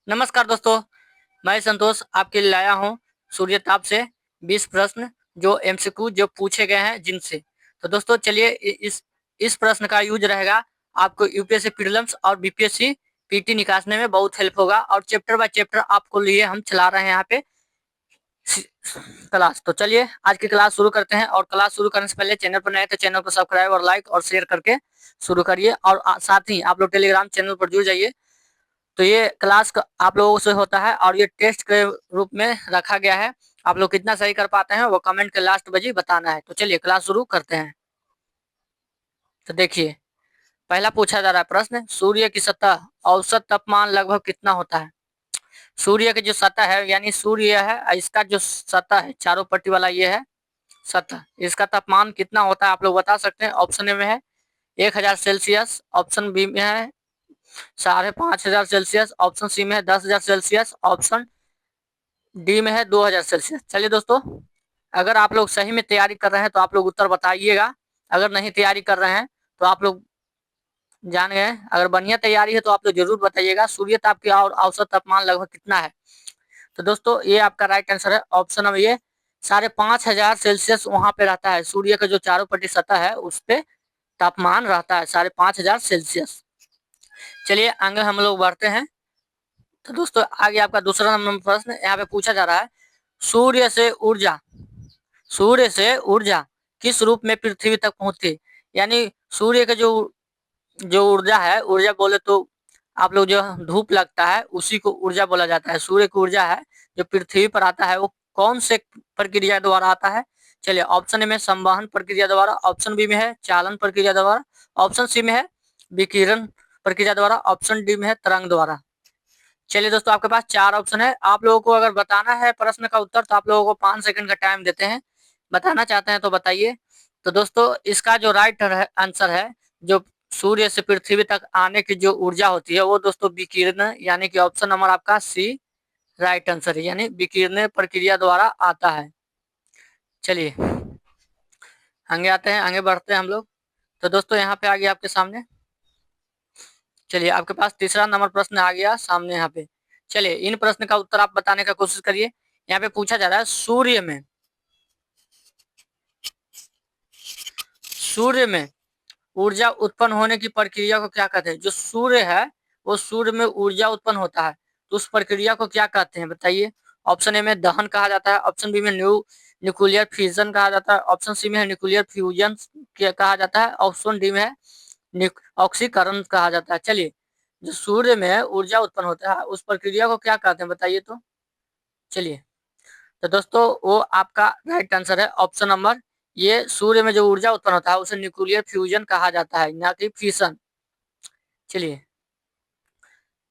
नमस्कार दोस्तों, मैं संतोष आपके लिए लाया हूँ सूर्य ताप से 20 प्रश्न जो एमसीक्यू जो पूछे गए हैं जिनसे। तो दोस्तों चलिए इस प्रश्न का यूज रहेगा, आपको यूपीएससी प्रीलिम्स और बीपीएससी पीटी निकालने में बहुत हेल्प होगा और चैप्टर बाय चैप्टर आपको लिए हम चला रहे हैं यहाँ पे क्लास। तो चलिए आज की क्लास शुरू करते हैं और क्लास शुरू करने से पहले चैनल पर नए तो चैनल को सब्सक्राइब और लाइक और शेयर करके शुरू करिए और साथ ही आप लोग टेलीग्राम चैनल पर जुड़ जाइए। तो ये क्लास आप लोगों से होता है और ये टेस्ट के रूप में रखा गया है। आप लोग कितना सही कर पाते हैं वो कमेंट के लास्ट बजे बताना है। तो चलिए क्लास शुरू करते हैं। तो देखिए पहला पूछा जा रहा है प्रश्न, सूर्य की सतह औसत तापमान लगभग कितना होता है। सूर्य की जो सतह है यानी सूर्य है, इसका जो सतह है चारों पट्टी वाला ये है सतह, इसका तापमान कितना होता है आप लोग बता सकते हैं। ऑप्शन ए में है 1000 सेल्सियस, ऑप्शन बी में है 5,500 सेल्सियस, ऑप्शन सी में है 10,000 सेल्सियस, ऑप्शन डी में है 2000 सेल्सियस। चलिए दोस्तों, अगर आप लोग सही में तैयारी कर रहे हैं तो आप लोग उत्तर बताइएगा, अगर नहीं तैयारी कर रहे हैं तो आप लोग जान गए। अगर बढ़िया तैयारी है तो आप लोग जरूर बताइएगा सूर्य ताप की और औसत तापमान लगभग कितना है। तो दोस्तों ये आपका राइट आंसर है, ऑप्शन नंबर ये 5,500 सेल्सियस वहां पे रहता है। सूर्य का जो चारों पट्टी सतह है उस पे तापमान रहता है 5,500 सेल्सियस। चलिए आगे हम लोग बढ़ते हैं। तो दोस्तों आगे आपका दूसरा नंबर प्रश्न यहाँ पे पूछा जा रहा है, सूर्य से ऊर्जा सूर्य से ऊर्जा किस रूप में पृथ्वी तक पहुंचती है। यानी सूर्य का जो जो ऊर्जा है, ऊर्जा बोले तो आप लोग जो धूप लगता है उसी को ऊर्जा बोला जाता है। सूर्य की ऊर्जा है जो पृथ्वी पर आता है वो कौन से प्रक्रिया द्वारा आता है। चलिए ऑप्शन ए में संवहन प्रक्रिया द्वारा, ऑप्शन बी में है चालन प्रक्रिया द्वारा, ऑप्शन सी में है विकिरण प्रक्रिया द्वारा, ऑप्शन डी में है तरंग द्वारा। चलिए दोस्तों आपके पास चार ऑप्शन है, आप लोगों को अगर बताना है प्रश्न का उत्तर तो आप लोगों को 5 सेकंड का टाइम देते हैं, बताना चाहते हैं तो बताइए। तो दोस्तों इसका जो राइट आंसर है, जो सूर्य से पृथ्वी तक आने की जो ऊर्जा होती है वो दोस्तों विकिरण, यानी कि ऑप्शन नंबर आपका सी राइट आंसर है, यानी विकिरण प्रक्रिया द्वारा आता है। चलिए आगे आते हैं, आगे बढ़ते हैं हम लोग। तो दोस्तों यहाँ पे आ गया आपके सामने, चलिए आपके पास तीसरा नंबर प्रश्न आ गया सामने यहाँ पे। चलिए इन प्रश्न का उत्तर आप बताने का कोशिश करिए। यहाँ पे पूछा जा रहा है सूर्य में ऊर्जा उत्पन्न होने की प्रक्रिया को क्या कहते हैं। जो सूर्य है वो सूर्य में ऊर्जा उत्पन्न होता है तो उस प्रक्रिया को क्या कहते हैं बताइए। ऑप्शन ए में दहन कहा जाता है, ऑप्शन बी में न्यूक्लियर फ्यूजन कहा जाता है, ऑप्शन सी में है न्यूक्लियर फ्यूजन कहा जाता है, ऑप्शन डी में है ऑक्सीकरण कहा जाता है। चलिए जो सूर्य में ऊर्जा उत्पन्न होता है उस प्रक्रिया को क्या कहते हैं बताइए। तो चलिए, तो दोस्तों वो आपका राइट आंसर है, ऑप्शन नंबर ये सूर्य में जो ऊर्जा उत्पन्न होता है उसे न्यूक्लियर फ्यूजन कहा जाता है, ना कि फिशन। चलिए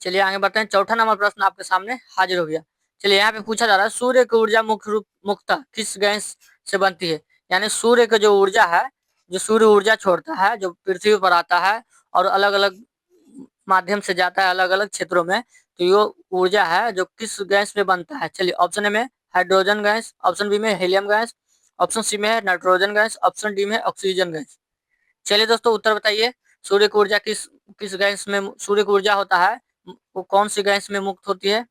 चलिए आगे बढ़ते हैं, चौथा नंबर प्रश्न आपके सामने हाजिर हो गया। चलिए यहाँ पे पूछा जा रहा है सूर्य की ऊर्जा मुख्यतः किस गैस से बनती है। यानी सूर्य का जो ऊर्जा है, जो सूर्य ऊर्जा छोड़ता है जो पृथ्वी पर आता है और अलग अलग माध्यम से जाता है अलग अलग क्षेत्रों में, तो ये ऊर्जा है जो किस गैस में बनता है। चलिए ऑप्शन ए में हाइड्रोजन गैस, ऑप्शन बी में हीलियम गैस, ऑप्शन सी में है नाइट्रोजन गैस, ऑप्शन डी में ऑक्सीजन गैस। चलिए दोस्तों उत्तर बताइए, सूर्य की ऊर्जा किस किस गैस में सूर्य की ऊर्जा होता है वो कौन सी गैस में मुक्त होती है।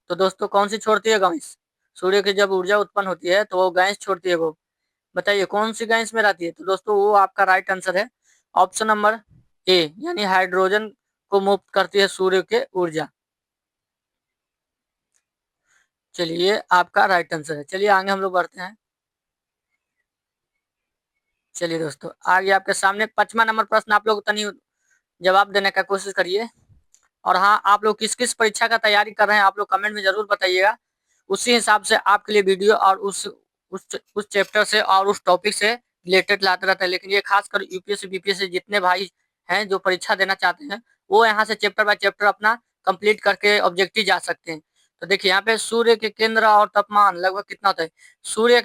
तो दोस्तों कौन सी छोड़ती है गैस, सूर्य की जब ऊर्जा उत्पन्न होती है तो वो गैस छोड़ती है, वो बताइए कौन सी गैस में रहती है। तो दोस्तों वो आपका राइट आंसर है, ऑप्शन नंबर ए, यानी हाइड्रोजन को मुक्त करती है सूर्य के ऊर्जा। चलिए आपका राइट आंसर है। चलिए आगे हम लोग बढ़ते हैं। चलिए दोस्तों आगे आपके सामने पांचवा नंबर प्रश्न, आप लोग तनी जवाब देने का कोशिश करिए। और हाँ, आप लोग किस किस परीक्षा का तैयारी कर रहे हैं आप लोग कमेंट में जरूर बताइएगा, उसी हिसाब से आपके लिए वीडियो और उस चैप्टर से और उस टॉपिक से रिलेटेड लाते रहता है। लेकिन ये खासकर यूपीएससी बीपीएससी जितने भाई हैं जो परीक्षा देना चाहते हैं वो यहाँ से चैप्टर बाय चैप्टर अपना कंप्लीट करके ऑब्जेक्टिव जा सकते हैं। तो देखिए यहाँ पे सूर्य के केंद्र और तापमान लगभग कितना होता है। सूर्य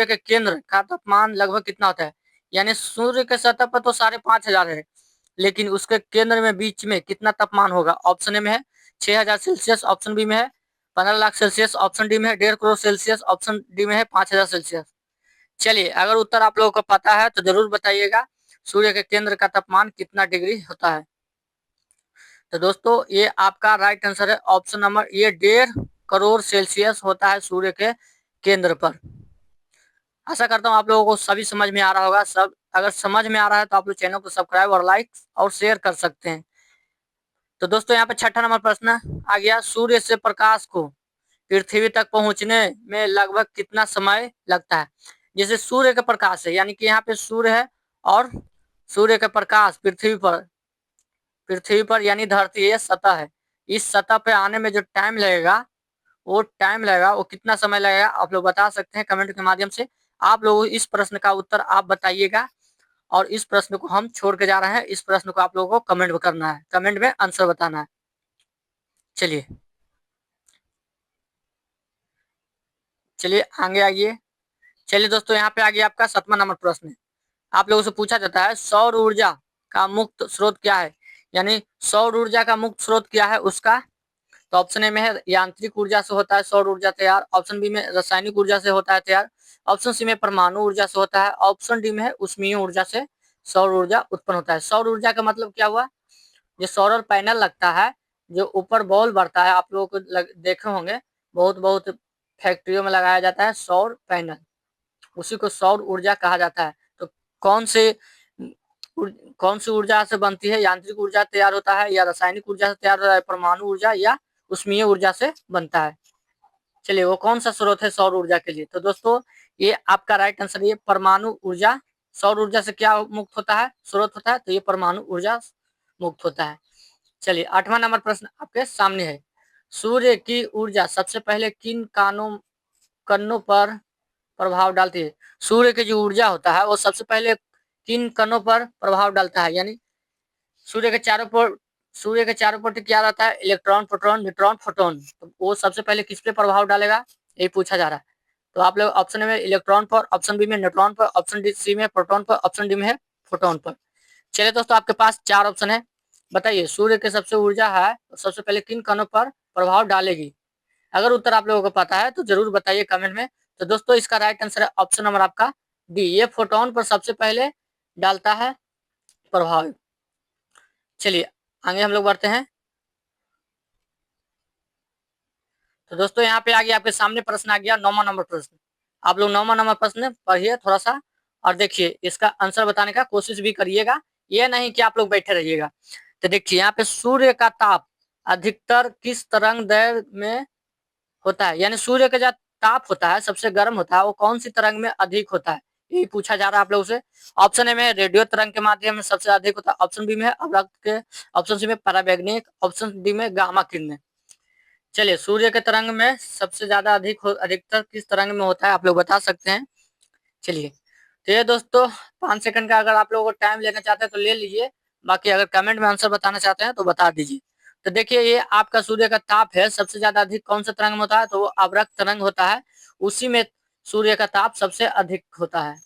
के केंद्र का तापमान लगभग कितना होता है। यानी सूर्य के सतह पर तो 5,500 है, लेकिन उसके केंद्र में बीच में कितना तापमान होगा। ऑप्शन ए में है 6,000 सेल्सियस, ऑप्शन बी में है 15 लाख सेल्सियस, ऑप्शन डी में है 1.5 करोड़ सेल्सियस, ऑप्शन डी में है 5,000 सेल्सियस। चलिए अगर उत्तर आप लोगों को पता है तो जरूर बताइएगा सूर्य के केंद्र का तापमान कितना डिग्री होता है। तो दोस्तों ये आपका राइट आंसर है ऑप्शन नंबर, ये 1.5 करोड़ सेल्सियस होता है सूर्य के केंद्र पर। आशा करता हूँ आप लोगों को सभी समझ में आ रहा होगा। सब अगर समझ में आ रहा है तो आप लोग चैनल को सब्सक्राइब और लाइक और शेयर कर सकते हैं। तो दोस्तों यहाँ पे छठा नंबर प्रश्न आ गया, सूर्य से प्रकाश को पृथ्वी तक पहुंचने में लगभग कितना समय लगता है। जैसे सूर्य का प्रकाश है, यानी कि यहाँ पे सूर्य है और सूर्य का प्रकाश पृथ्वी पर यानी धरती है, सतह है, इस सतह पे आने में जो टाइम लगेगा वो कितना समय लगेगा आप लोग बता सकते हैं कमेंट के माध्यम से। आप लोग इस प्रश्न का उत्तर आप बताइएगा और इस प्रश्न को हम छोड़ के जा रहे हैं। इस प्रश्न को आप लोगों को कमेंट में करना है, कमेंट में आंसर बताना है। चलिए चलिए आगे आइए। चलिए दोस्तों यहाँ पे आ गया आपका 7वां नंबर प्रश्न। आप लोगों से पूछा जाता है सौर ऊर्जा का मुक्त स्रोत क्या है, यानी सौर ऊर्जा का मुक्त स्रोत क्या है उसका। तो ऑप्शन ए में है यांत्रिक ऊर्जा से होता है सौर ऊर्जा तैयार, ऑप्शन बी में रासायनिक ऊर्जा से होता है तैयार, ऑप्शन सी में परमाणु ऊर्जा से होता है, ऑप्शन डी में है उष्मीय ऊर्जा से सौर ऊर्जा उत्पन्न होता है। सौर ऊर्जा का मतलब क्या हुआ, जो सोलर पैनल लगता है, जो ऊपर बॉल बढ़ता है, आप लोगों को देखे होंगे, बहुत बहुत फैक्ट्रियों में लगाया जाता है सौर पैनल, उसी को सौर ऊर्जा कहा जाता है। तो कौन से कौन सी ऊर्जा से बनती है, यांत्रिक ऊर्जा तैयार होता है या रासायनिक ऊर्जा से तैयार होता है, परमाणु ऊर्जा या उष्मीय ऊर्जा से बनता है। चलिए वो कौन सा स्रोत है सौर ऊर्जा के लिए। तो दोस्तों ये आपका राइट आंसर, ये परमाणु ऊर्जा। सौर ऊर्जा से क्या मुक्त होता है, स्रोत होता है, तो ये परमाणु ऊर्जा मुक्त होता है। चलिए 8वां नंबर प्रश्न आपके सामने है, सूर्य की ऊर्जा सबसे पहले किन कणों पर प्रभाव डालती है। सूर्य की जो ऊर्जा होता है वो सबसे पहले किन कणों पर प्रभाव डालता है, यानी सूर्य के चारों पर सूर्य के चारों पर क्या रहता है, इलेक्ट्रॉन प्रोटॉन न्यूट्रॉन फोटोन, तो वो सबसे पहले किस पे प्रभाव डालेगा यही पूछा जा रहा है। तो आप लोग ऑप्शन में इलेक्ट्रॉन पर, ऑप्शन बी में न्यूट्रॉन पर, ऑप्शन डी सी में प्रोटॉन पर, ऑप्शन डी में है फोटोन पर। चलिए दोस्तों आपके पास 4 ऑप्शन है, बताइए सूर्य के सबसे ऊर्जा है तो सबसे पहले किन कणों पर प्रभाव डालेगी। अगर उत्तर आप लोगों को पता है तो जरूर बताइए कमेंट में। तो दोस्तों इसका राइट आंसर है ऑप्शन नंबर आपका डी, ये फोटोन पर सबसे पहले डालता है प्रभाव। चलिए आगे हम लोग बढ़ते हैं। तो दोस्तों यहाँ पे आ गया आपके सामने प्रश्न आ गया 9वां नंबर प्रश्न। आप लोग 9वां नंबर प्रश्न पढ़िए थोड़ा सा और देखिए इसका आंसर बताने का कोशिश भी करिएगा, ये नहीं कि आप लोग बैठे रहिएगा। तो देखिए यहाँ पे सूर्य का ताप अधिकतर किस तरंग दैर्घ्य में होता है, यानी सूर्य का जो ताप होता है सबसे गर्म होता है वो कौन सी तरंग में अधिक होता है, यही पूछा जा रहा है आप लोगों से। ऑप्शन ए में रेडियो तरंग के माध्यम में सबसे अधिक होता है, ऑप्शन बी में है अवरक्त के, ऑप्शन सी में परावैज्ञानिक, ऑप्शन डी में गामा किरणें। चलिए सूर्य के तरंग में सबसे ज्यादा अधिकतर किस तरंग में होता है आप लोग बता सकते हैं। चलिए तो ये दोस्तों 5 सेकंड का अगर आप लोगों को टाइम लेना चाहते हैं तो ले लीजिए, बाकी अगर कमेंट में आंसर बताना चाहते हैं तो बता दीजिए। तो देखिए ये आपका सूर्य का ताप है सबसे ज्यादा अधिक कौन सा तरंग में होता है, तो वो अवरक्त तरंग होता है, उसी में सूर्य का ताप सबसे अधिक होता है।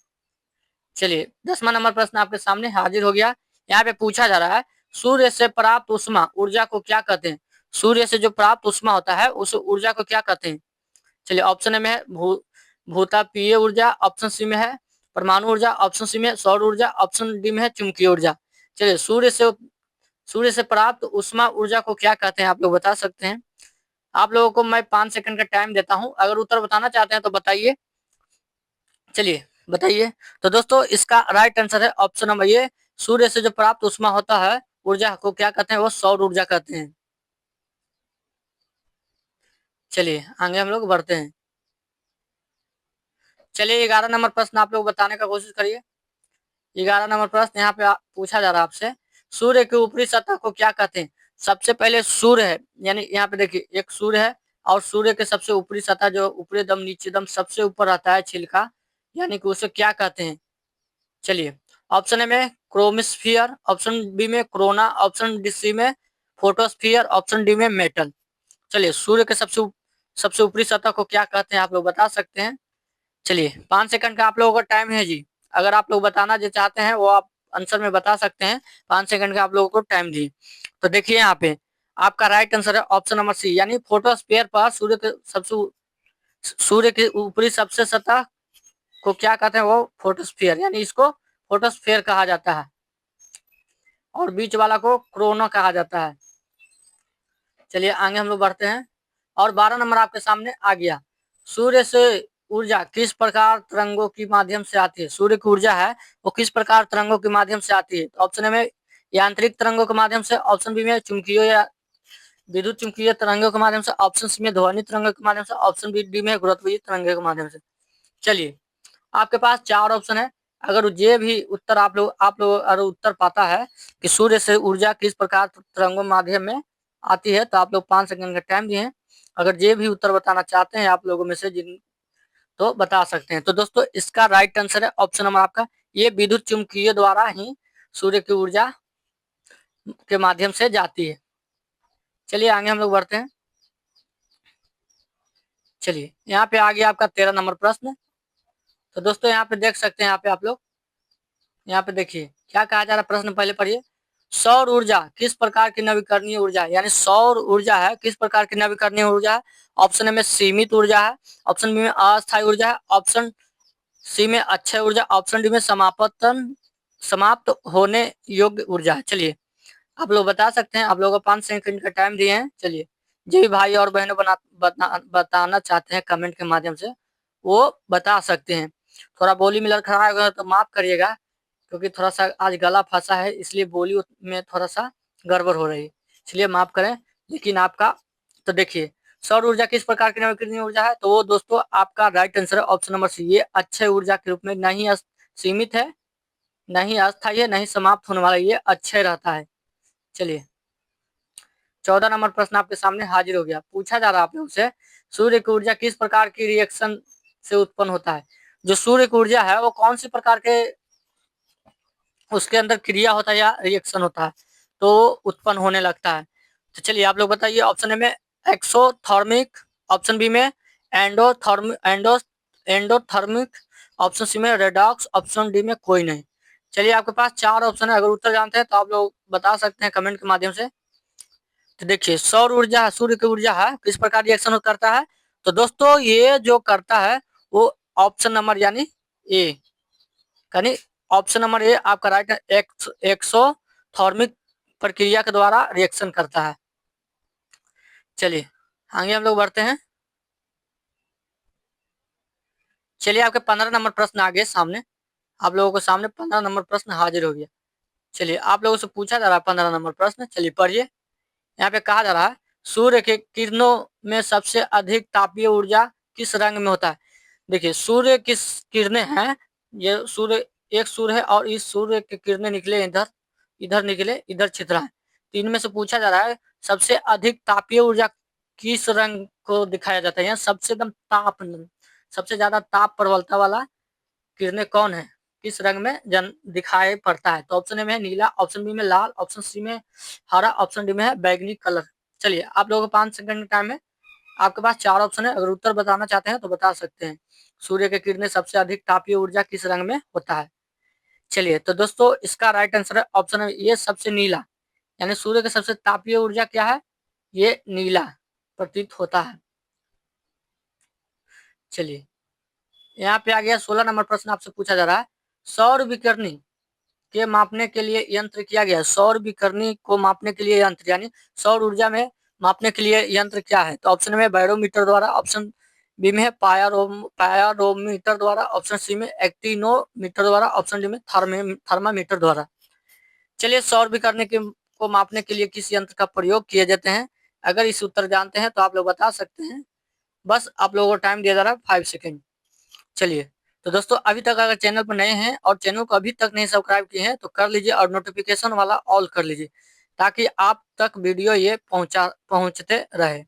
चलिए 10वां नंबर प्रश्न आपके सामने हाजिर हो गया। यहाँ पे पूछा जा रहा है सूर्य से प्राप्त उष्मा ऊर्जा को क्या कहते हैं। सूर्य से जो प्राप्त उष्मा होता है उस ऊर्जा को क्या कहते हैं। चलिए ऑप्शन ए में है भूतापीय ऊर्जा, ऑप्शन सी में है परमाणु ऊर्जा, ऑप्शन सी में सौर ऊर्जा, ऑप्शन डी में है चुंबकीय ऊर्जा। चलिए सूर्य से प्राप्त उष्मा ऊर्जा को क्या कहते हैं आप लोग बता सकते हैं। आप लोगों को मैं 5 सेकंड का टाइम देता हूं, अगर उत्तर बताना चाहते हैं तो बताइए। चलिए बताइए। तो दोस्तों इसका राइट आंसर है ऑप्शन नंबर ये, सूर्य से जो प्राप्त उष्मा होता है ऊर्जा को क्या कहते हैं, वो सौर ऊर्जा कहते हैं। चलिए आगे हम लोग बढ़ते हैं। चलिए 11 नंबर प्रश्न आप लोग बताने का कोशिश करिए। 11 नंबर प्रश्न यहाँ पे पूछा जा रहा है आपसे, सूर्य की ऊपरी सतह को क्या कहते हैं। सबसे पहले सूर्य है, यानी यहाँ पे देखिए एक सूर्य है और सूर्य के सबसे ऊपरी सतह जो ऊपरी दम नीचे दम सबसे ऊपर रहता है छिलका, यानी कि उसे क्या कहते हैं। चलिए ऑप्शन ए में क्रोमिस्फियर, ऑप्शन बी में कोरोना, ऑप्शन डी सी में फोटोस्फियर, ऑप्शन डी में मेटल। चलिए सूर्य के सबसे ऊपरी सतह को क्या कहते हैं आप लोग बता सकते हैं। चलिए 5 सेकंड का आप लोगों का टाइम है जी, अगर आप लोग बताना जो चाहते हैं वो आप आंसर में बता सकते हैं। 5 सेकंड का आप लोगों को टाइम दी। तो देखिए यहाँ पे आपका राइट आंसर है ऑप्शन नंबर सी, यानी फोटोस्फीयर पर सूर्य के ऊपरी सबसे सतह को क्या कहते हैं, वो फोटोस्फीयर, यानी इसको फोटोस्फीयर कहा जाता है और बीच वाला को कोरोना कहा जाता है। चलिए आगे हम लोग बढ़ते हैं। और 12 नंबर आपके सामने आ गया, सूर्य से ऊर्जा किस प्रकार तरंगों के माध्यम से आती है। सूर्य की ऊर्जा है वो किस प्रकार तरंगों के माध्यम से आती है। तो ऑप्शन ए में यांत्रिक तरंगों के माध्यम से, ऑप्शन बी में चुंबकीय या विद्युत चुंबकीय तरंगों के माध्यम से, ऑप्शन सी में ध्वनि तरंगों के माध्यम से, ऑप्शन बी डी में गुरुत्वाकर्षण तरंगों के माध्यम से। चलिए आपके पास 4 ऑप्शन है। अगर ये भी उत्तर आप लोग अगर उत्तर पाता है कि सूर्य से ऊर्जा किस प्रकार तरंगों माध्यम में आती है, तो आप लोग 5 सेकंड का टाइम दिए हैं। अगर ये भी उत्तर बताना चाहते हैं आप लोगों में से जिन, तो बता सकते हैं। तो दोस्तों इसका राइट आंसर है ऑप्शन नंबर आपका, ये विद्युत चुंबकीय द्वारा ही सूर्य की ऊर्जा के माध्यम से जाती है। चलिए आगे हम लोग बढ़ते हैं। चलिए यहाँ पे आ गया आपका 13 नंबर प्रश्न। तो दोस्तों यहाँ पे देख सकते हैं, यहाँ पे आप लोग यहाँ पे देखिए क्या कहा जा रहा है, प्रश्न पहले पढ़िए। सौर ऊर्जा किस प्रकार की नवीकरणीय ऊर्जा है, यानी सौर ऊर्जा है किस प्रकार की नवीकरणीय ऊर्जा है। ऑप्शन ए में सीमित ऊर्जा है, ऑप्शन बी में अस्थायी ऊर्जा है, ऑप्शन सी में अक्षय ऊर्जा, ऑप्शन डी में समाप्त होने योग्य ऊर्जा है। चलिए आप लोग बता सकते हैं, आप लोगों को 5 सेकंड का टाइम दिए हैं। चलिए जो भी भाई और बहनों बताना चाहते हैं कमेंट के माध्यम से वो बता सकते हैं। थोड़ा बोली में लड़खड़ा होगा तो माफ करिएगा, क्योंकि थोड़ा सा आज गला फंसा है, इसलिए बोली में थोड़ा सा गड़बड़ हो रही है, इसलिए माफ करें। लेकिन आपका तो देखिए सौर ऊर्जा किस प्रकार की नवीकरणीय ऊर्जा है, तो वो दोस्तों आपका राइट आंसर है ऑप्शन नंबर सी, ये अक्षय ऊर्जा के रूप में, नहीं सीमित है, नहीं अस्थायी है, नहीं समाप्त होने वाला, ये अक्षय रहता है। चलिए 14 नंबर प्रश्न आपके सामने हाजिर हो गया। पूछा जा रहा है आप लोग से, सूर्य की ऊर्जा किस प्रकार की रिएक्शन से उत्पन्न होता है। जो सूर्य की ऊर्जा है वो कौन सी प्रकार के उसके अंदर क्रिया होता है या रिएक्शन होता है तो उत्पन्न होने लगता है। तो चलिए आप लोग बताइए, ऑप्शन ए में एक्सोथर्मिक, ऑप्शन बी में एंडोथर्मिक, ऑप्शन सी में रेडॉक्स, ऑप्शन डी में कोई नहीं। चलिए आपके पास 4 ऑप्शन है, अगर उत्तर जानते हैं तो आप लोग बता सकते हैं कमेंट के माध्यम से। तो देखिए सौर ऊर्जा सूर्य की ऊर्जा है किस प्रकार रिएक्शन करता है, तो दोस्तों ये जो करता है वो ऑप्शन नंबर यानी ए, यानी ऑप्शन नंबर ए आपका राइट है, एक्सोथर्मिक प्रक्रिया के द्वारा रिएक्शन करता है। चलिए आगे हम लोग बढ़ते हैं। चलिए आपके 15 नंबर प्रश्न आ गए सामने, आप लोगों के सामने 15 नंबर प्रश्न हाजिर हो गया। चलिए आप लोगों से पूछा जा रहा है 15 नंबर प्रश्न, चलिए पढ़िए। यहाँ पे कहा जा रहा है सूर्य के किरणों में सबसे अधिक तापीय ऊर्जा किस रंग में होता है। देखिए सूर्य किस किरणें हैं, ये सूर्य एक सूर्य है और इस सूर्य के किरणें निकले इधर, इधर निकले, इधर छितरा है। तो इनमें से पूछा जा रहा है सबसे अधिक तापीय ऊर्जा किस रंग को दिखाया जाता है, यहाँ सबसे एकदम सबसे ज्यादा ताप प्रबलता वाला किरणें कौन है, किस रंग में दिखाई पड़ता है। तो ऑप्शन ए में है नीला, ऑप्शन बी में लाल, ऑप्शन सी में हरा, ऑप्शन डी में है बैगनी कलर। चलिए आप लोगों को 5 सेकंड टाइम है, आपके पास 4 ऑप्शन है, अगर उत्तर बताना चाहते हैं तो बता सकते हैं। सूर्य के किरणें सबसे अधिक तापीय ऊर्जा किस रंग में होता है। चलिए तो दोस्तों इसका राइट आंसर है ऑप्शन है ये सबसे नीला, यानी सूर्य के सबसे तापीय ऊर्जा क्या है, ये नीला प्रतीत होता है। चलिए यहाँ पे आ गया 16 नंबर प्रश्न, आपसे पूछा जा रहा है सौर विकिरणी के मापने के लिए यंत्र किया गया है। सौर विकिरणी को मापने के लिए यंत्र, यानी सौर ऊर्जा में मापने के लिए यंत्र क्या है। तो ऑप्शन में बैरोमीटर द्वारा, ऑप्शन बी में है पायरोमीटर द्वारा, ऑप्शन सी में एक्टिनोमीटर द्वारा, ऑप्शन डी में थर्मामीटर द्वारा। चलिए सौर विकिरणी को मापने के लिए किस यंत्र का प्रयोग किए जाते हैं, अगर इस उत्तर जानते हैं तो आप लोग बता सकते हैं। बस आप लोगों को टाइम दिया जा रहा है 5 सेकेंड। चलिए तो दोस्तों अभी तक अगर चैनल पर नए हैं और चैनल को अभी तक नहीं सब्सक्राइब किए हैं तो कर लीजिए और नोटिफिकेशन वाला ऑल कर लीजिए, ताकि आप तक वीडियो ये पहुंचते रहे।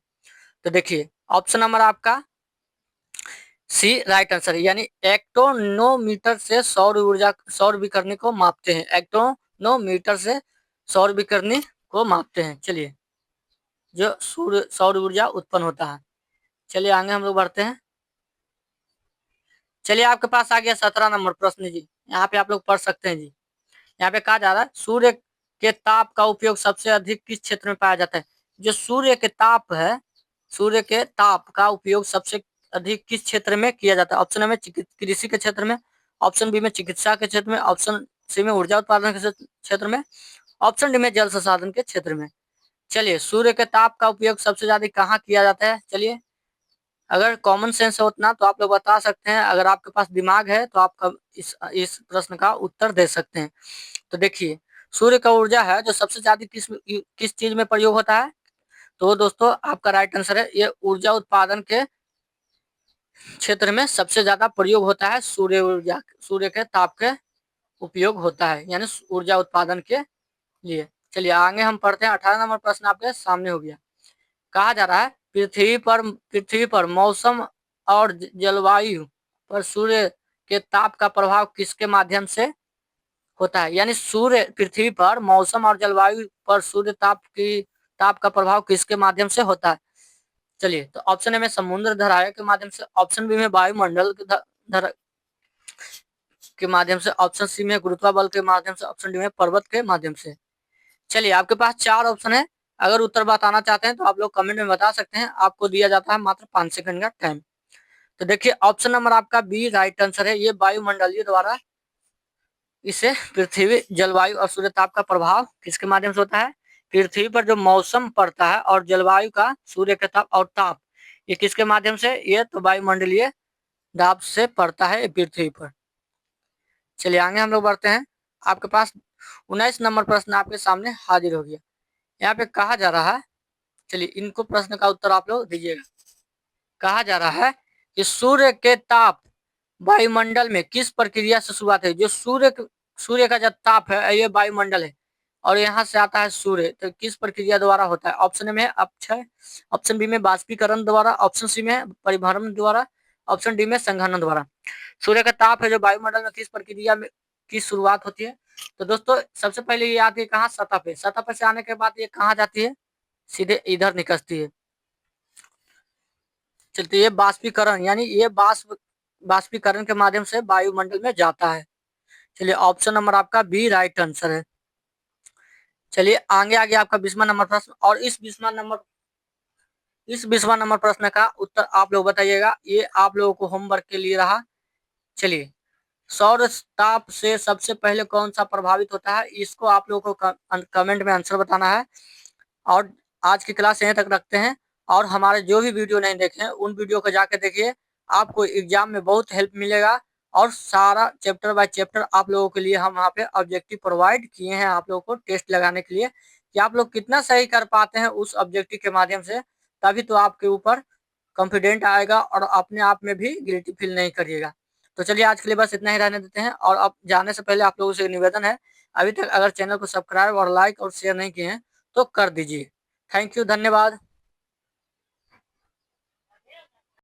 तो देखिए ऑप्शन नंबर आपका सी राइट आंसर है, यानी एक्टोनोमीटर से सौर विकिरणी को मापते हैं, एक्टोनोमीटर से सौर विकिरणी को मापते हैं। चलिए जो सौर ऊर्जा उत्पन्न होता है। चलिए आगे हम लोग बढ़ते हैं। चलिए आपके पास आ गया 17 नंबर प्रश्न जी, यहाँ पे आप लोग पढ़ सकते हैं जी। यहाँ पे कहा जा रहा है सूर्य के ताप का उपयोग सबसे अधिक किस क्षेत्र में पाया जाता है। जो सूर्य के ताप है, सूर्य के ताप का उपयोग सबसे अधिक किस क्षेत्र में किया जाता है। ऑप्शन में कृषि के क्षेत्र में, ऑप्शन बी में चिकित्सा के क्षेत्र में, ऑप्शन सी में ऊर्जा उत्पादन के क्षेत्र में, ऑप्शन डी में जल संसाधन के क्षेत्र में। चलिए, सूर्य के ताप का उपयोग सबसे ज्यादा कहाँ किया जाता है? चलिए, अगर कॉमन सेंस हो उतना तो आप लोग बता सकते हैं, अगर आपके पास दिमाग है तो आप इस प्रश्न का उत्तर दे सकते हैं। तो देखिए, सूर्य का ऊर्जा है जो सबसे ज्यादा किस चीज में प्रयोग होता है? तो दोस्तों, आपका राइट आंसर है, ये ऊर्जा उत्पादन के क्षेत्र में सबसे ज्यादा प्रयोग होता है। सूर्य ऊर्जा, सूर्य के ताप के उपयोग होता है, यानी ऊर्जा उत्पादन के लिए। चलिए आगे हम पढ़ते हैं। 18 नंबर प्रश्न आपके सामने हो गया। कहा जा रहा है, पृथ्वी पर मौसम और जलवायु पर सूर्य के ताप का प्रभाव किसके माध्यम से होता है? यानी सूर्य, पृथ्वी पर मौसम और जलवायु पर सूर्य ताप का प्रभाव किसके माध्यम से होता है? चलिए, तो ऑप्शन ए में समुद्र धाराएं के माध्यम से, ऑप्शन बी में वायुमंडल के माध्यम से, ऑप्शन सी में गुरुत्वाबल के माध्यम से, ऑप्शन डी में पर्वत के माध्यम से। चलिए, आपके पास 4 ऑप्शन है। अगर उत्तर बताना चाहते हैं तो आप लोग कमेंट में बता सकते हैं। आपको दिया जाता है मात्र 5 सेकंड का टाइम। तो देखिए, ऑप्शन नंबर आपका बी राइट आंसर है। ये वायुमंडलीय द्वारा इसे पृथ्वी, जलवायु और सूर्य ताप का प्रभाव किसके माध्यम से होता है? पृथ्वी पर जो मौसम पड़ता है और जलवायु का सूर्य के ताप और ताप, ये किसके माध्यम से? ये तो वायुमंडलीय दाब से पड़ता है पृथ्वी पर। चलिए आगे हम लोग बढ़ते हैं। आपके पास 19 नंबर प्रश्न आपके सामने हाजिर हो गया। यहाँ पे कहा जा रहा है, चलिए इनको प्रश्न का उत्तर आप लोग दीजिएगा। कहा जा रहा है कि सूर्य के ताप वायुमंडल में किस प्रक्रिया से शुरुआत है? जो सूर्य का जो ताप है ये वायुमंडल है, और यहाँ से आता है सूर्य, तो किस प्रक्रिया द्वारा होता है? ऑप्शन में अपक्षय, ऑप्शन बी में बाष्पीकरण द्वारा, ऑप्शन सी में परिभ्रमण द्वारा, ऑप्शन डी में संघनन द्वारा। सूर्य का ताप है जो वायुमंडल में किस प्रक्रिया में की शुरुआत होती है? तो दोस्तों, सबसे पहले ये आती है कहाँ? सतह पे। सतह पे से आने के बाद ये कहाँ जाती है? सीधे इधर निकलती है। चलते, ये बाष्पीकरण, यानी ये बाष्पीकरण के माध्यम से वायुमंडल में जाता है। चलिए, ऑप्शन नंबर आपका बी राइट आंसर है। चलिए आगे आगे आपका 20वां नंबर प्रश्न, और इस 20वां नंबर प्रश्न का उत्तर आप लोग बताइएगा। ये आप लोगों को होमवर्क के लिए रहा। चलिए, सौर ताप से सबसे पहले कौन सा प्रभावित होता है? इसको आप लोगों को कमेंट में आंसर बताना है। और आज की क्लास यहीं तक रखते हैं। और हमारे जो भी वीडियो नहीं देखे हैं उन वीडियो को जाके देखिए, आपको एग्जाम में बहुत हेल्प मिलेगा। और सारा चैप्टर बाय चैप्टर आप लोगों के लिए हम वहाँ पे ऑब्जेक्टिव प्रोवाइड किए हैं, आप लोगों को टेस्ट लगाने के लिए कि आप लोग कितना सही कर पाते हैं उस ऑब्जेक्टिव के माध्यम से। तभी तो आपके ऊपर कॉन्फिडेंट आएगा और अपने आप में भी गिल्टी फील नहीं करिएगा। तो चलिए, आज के लिए बस इतना ही रहने देते हैं। और अब जाने से पहले आप लोगों से निवेदन है, अभी तक अगर चैनल को सब्सक्राइब और लाइक और शेयर नहीं किए हैं तो कर दीजिए। थैंक यू, धन्यवाद।